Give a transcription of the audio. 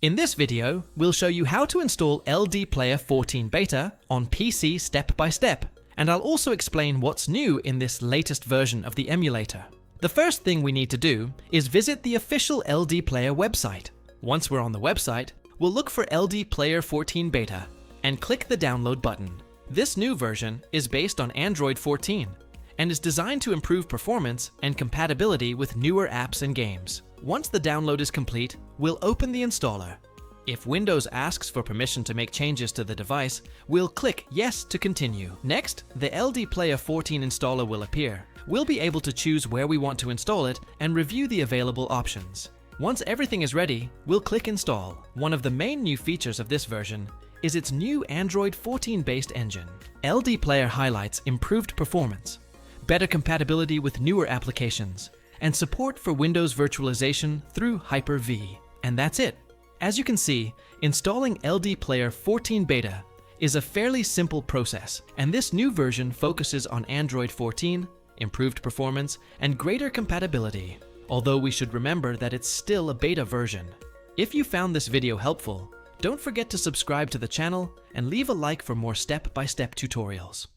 In this video, we'll show you how to install LDPlayer 14 Beta on PC step by step, and I'll also explain what's new in this latest version of the emulator. The first thing we need to do is visit the official LDPlayer website. Once we're on the website, we'll look for LDPlayer 14 Beta and click the download button. This new version is based on Android 14 and is designed to improve performance and compatibility with newer apps and games. Once the download is complete, we'll open the installer. If Windows asks for permission to make changes to the device, we'll click Yes to continue. Next, the LDPlayer 14 installer will appear. We'll be able to choose where we want to install it and review the available options. Once everything is ready, we'll click Install. One of the main new features of this version is its new Android 14-based engine. LDPlayer highlights improved performance, better compatibility with newer applications, and support for Windows virtualization through Hyper-V. And that's it. As you can see, installing LDPlayer 14 Beta is a fairly simple process, and this new version focuses on Android 14, improved performance, and greater compatibility. Although we should remember that it's still a beta version. If you found this video helpful, don't forget to subscribe to the channel and leave a like for more step-by-step tutorials.